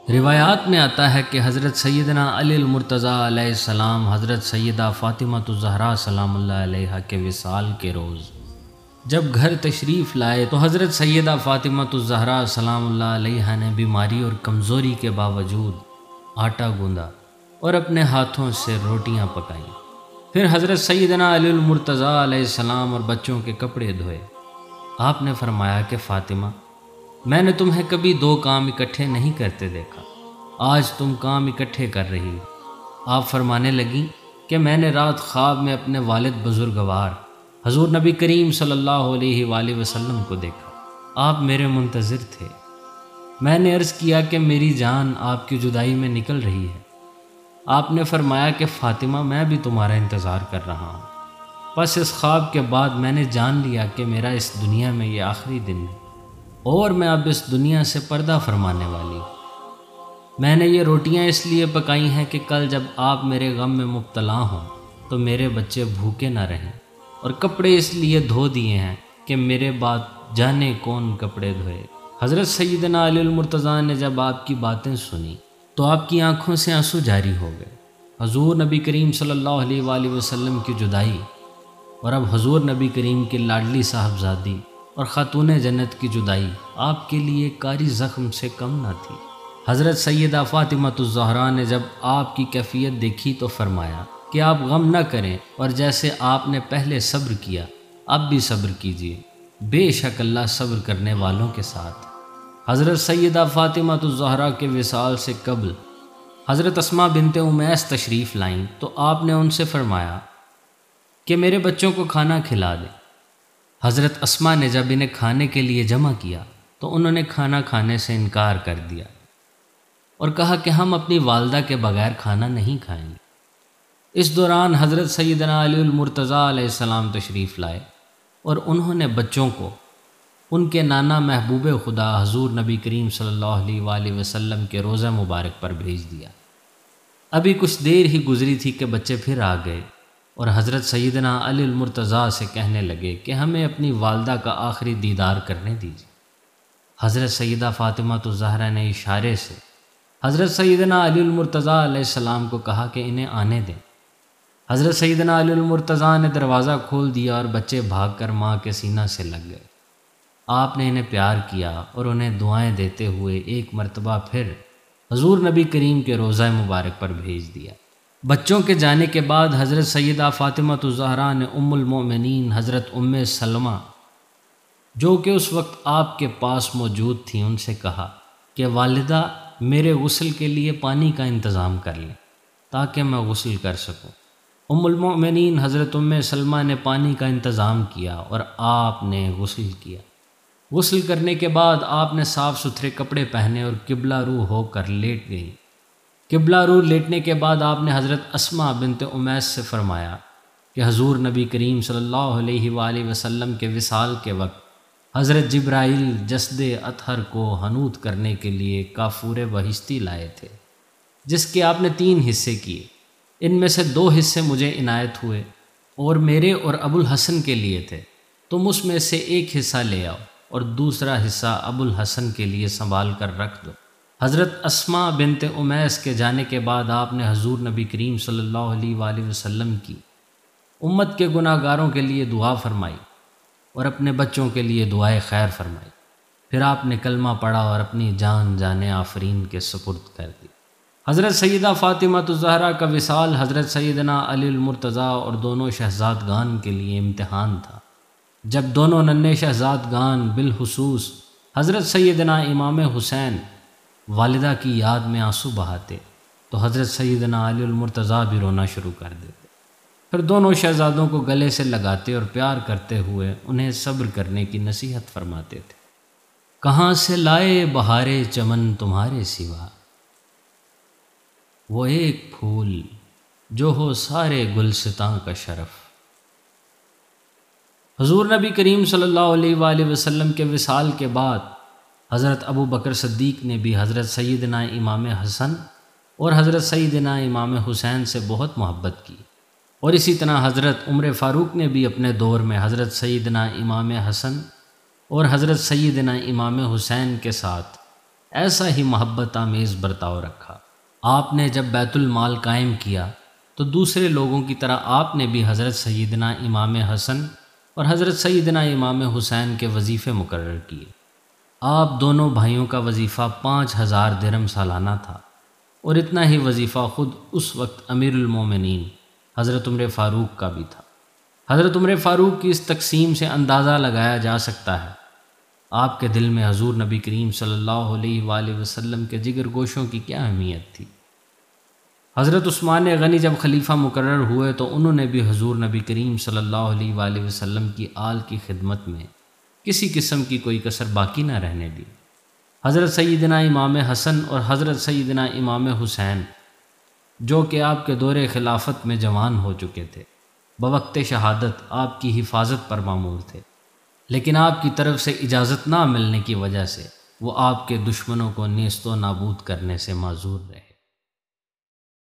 روایات میں آتا ہے کہ حضرت سیدنا علی المرتضیٰ علیہ السلام حضرت سیدہ فاطمہ الزہرا سلام اللہ علیہا کے وصال کے روز جب گھر تشریف لائے تو حضرت سیدہ فاطمہ الزہرا سلام اللہ علیہا نے بیماری اور کمزوری کے باوجود آٹا گوندا اور اپنے ہاتھوں سے روٹیاں پکائیں۔ پھر حضرت سیدنا علی المرتضیٰ علیہ السلام اور بچوں کے کپڑے دھوئے۔ آپ نے فرمایا کہ فاطمہ، میں نے تمہیں کبھی دو کام اکٹھے نہیں کرتے دیکھا، آج تم کام اکٹھے کر رہی ہو۔ آپ فرمانے لگیں کہ میں نے رات خواب میں اپنے والد بزرگوار حضور نبی کریم صلی اللہ علیہ وآلہ وسلم کو دیکھا۔ آپ میرے منتظر تھے۔ میں نے عرض کیا کہ میری جان آپ کی جدائی میں نکل رہی ہے۔ آپ نے فرمایا کہ فاطمہ، میں بھی تمہارا انتظار کر رہا ہوں۔ بس اس خواب کے بعد میں نے جان لیا کہ میرا اس دنیا میں یہ آخری دن ہے اور میں اب اس دنیا سے پردہ فرمانے والی ہوں۔ میں نے یہ روٹیاں اس لیے پکائی ہیں کہ کل جب آپ میرے غم میں مبتلا ہوں تو میرے بچے بھوکے نہ رہیں، اور کپڑے اس لیے دھو دیے ہیں کہ میرے بعد جانے کون کپڑے دھوئے۔ حضرت سیدنا علی المرتضیٰ نے جب آپ کی باتیں سنی تو آپ کی آنکھوں سے آنسو جاری ہو گئے۔ حضور نبی کریم صلی اللہ علیہ وآلہ وسلم کی جدائی اور اب حضور نبی کریم کی لاڈلی صاحبزادی اور خاتون جنت کی جدائی آپ کے لیے کاری زخم سے کم نہ تھی۔ حضرت سیدہ فاطمہ الزہرا نے جب آپ کی کیفیت دیکھی تو فرمایا کہ آپ غم نہ کریں، اور جیسے آپ نے پہلے صبر کیا اب بھی صبر کیجیے، بے شک اللہ صبر کرنے والوں کے ساتھ۔ حضرت سیدہ فاطمہ الزہرا کے وصال سے قبل حضرت اسماء بنت امیس تشریف لائیں تو آپ نے ان سے فرمایا کہ میرے بچوں کو کھانا کھلا دیں۔ حضرت اسماء نے جب انہیں کھانے کے لیے جمع کیا تو انہوں نے کھانا کھانے سے انکار کر دیا اور کہا کہ ہم اپنی والدہ کے بغیر کھانا نہیں کھائیں گے۔ اس دوران حضرت سیدنا علی المرتضیٰ علیہ السلام تشریف لائے اور انہوں نے بچوں کو ان کے نانا محبوب خدا حضور نبی کریم صلی اللہ علیہ وآلہ وسلم کے روضہ مبارک پر بھیج دیا۔ ابھی کچھ دیر ہی گزری تھی کہ بچے پھر آ گئے اور حضرت سیدنا علی المرتضیٰ سے کہنے لگے کہ ہمیں اپنی والدہ کا آخری دیدار کرنے دیجیے۔ حضرت سیدہ فاطمہ الزہرا نے اشارے سے حضرت سیدنا علی المرتضیٰ علیہ السلام کو کہا کہ انہیں آنے دیں۔ حضرت سیدنا علی المرتضیٰ نے دروازہ کھول دیا اور بچے بھاگ کر ماں کے سینہ سے لگ گئے۔ آپ نے انہیں پیار کیا اور انہیں دعائیں دیتے ہوئے ایک مرتبہ پھر حضور نبی کریم کے روضہ مبارک پر بھیج دیا۔ بچوں کے جانے کے بعد حضرت سیدہ فاطمہ الزہرا نے ام المؤمنین حضرت ام سلمہ، جو کہ اس وقت آپ کے پاس موجود تھیں، ان سے کہا کہ والدہ، میرے غسل کے لیے پانی کا انتظام کر لیں تاکہ میں غسل کر سکوں۔ ام المؤمنین حضرت ام سلمہ نے پانی کا انتظام کیا اور آپ نے غسل کیا۔ غسل کرنے کے بعد آپ نے صاف ستھرے کپڑے پہنے اور قبلہ رو ہو کر لیٹ گئی۔ قبلہ رو لیٹنے کے بعد آپ نے حضرت اسماء بنت امیس سے فرمایا کہ حضور نبی کریم صلی اللہ علیہ وآلہ وسلم کے وصال کے وقت حضرت جبرائیل جسد اطہر کو حنوط کرنے کے لیے کافور بہشتی لائے تھے، جس کے آپ نے 3 حصے کیے۔ ان میں سے 2 حصے مجھے عنایت ہوئے اور میرے اور ابو الحسن کے لیے تھے، تم اس میں سے ایک حصہ لے آؤ اور دوسرا حصہ ابو الحسن کے لیے سنبھال کر رکھ دو۔ حضرت اسماء بنت امیس کے جانے کے بعد آپ نے حضور نبی کریم صلی اللہ علیہ وآلہ وسلم کی امت کے گناہ گاروں کے لیے دعا فرمائی اور اپنے بچوں کے لیے دعائے خیر فرمائی۔ پھر آپ نے کلمہ پڑھا اور اپنی جان جانے آفرین کے سپرد کر دی۔ حضرت سیدہ فاطمہ الزہرا کا وصال حضرت سیدنا علی المرتضیٰ اور دونوں شہزادگان کے لیے امتحان تھا۔ جب دونوں ننھے شہزادگان بالخصوص حضرت سیدنا امام حسین والدہ کی یاد میں آنسو بہاتے تو حضرت سیدنا علی المرتضیٰ بھی رونا شروع کر دیتے۔ پھر دونوں شہزادوں کو گلے سے لگاتے اور پیار کرتے ہوئے انہیں صبر کرنے کی نصیحت فرماتے تھے۔ کہاں سے لائے بہارے چمن تمہارے سوا، وہ ایک پھول جو ہو سارے گلستاں کا شرف۔ حضور نبی کریم صلی اللہ علیہ وآلہ وسلم کے وصال کے بعد حضرت ابو بکر صدیق نے بھی حضرت سیدنا امام حسن اور حضرت سیدنا امام حسین سے بہت محبت کی، اور اسی طرح حضرت عمر فاروق نے بھی اپنے دور میں حضرت سیدنا امام حسن اور حضرت سیدنا امام حسین کے ساتھ ایسا ہی محبت آمیز برتاؤ رکھا۔ آپ نے جب بیت المال قائم کیا تو دوسرے لوگوں کی طرح آپ نے بھی حضرت سیدنا امام حسن اور حضرت سیدنا امام حسین کے وظیفے مقرر کیے۔ آپ دونوں بھائیوں کا وظیفہ 5000 درہم سالانہ تھا، اور اتنا ہی وظیفہ خود اس وقت امیر المومنین حضرت عمر فاروق کا بھی تھا۔ حضرت عمر فاروق کی اس تقسیم سے اندازہ لگایا جا سکتا ہے آپ کے دل میں حضور نبی کریم صلی اللہ علیہ وآلہ وسلم کے جگر گوشوں کی کیا اہمیت تھی۔ حضرت عثمان غنی جب خلیفہ مقرر ہوئے تو انہوں نے بھی حضور نبی کریم صلی اللہ علیہ وآلہ وسلم کی آل کی خدمت میں کسی قسم کی کوئی کسر باقی نہ رہنے دی۔ حضرت سیدنا امام حسن اور حضرت سیدنا امام حسین جو کہ آپ کے دور خلافت میں جوان ہو چکے تھے، بوقت شہادت آپ کی حفاظت پر مامور تھے، لیکن آپ کی طرف سے اجازت نہ ملنے کی وجہ سے وہ آپ کے دشمنوں کو نیست و نابود کرنے سے معذور رہے۔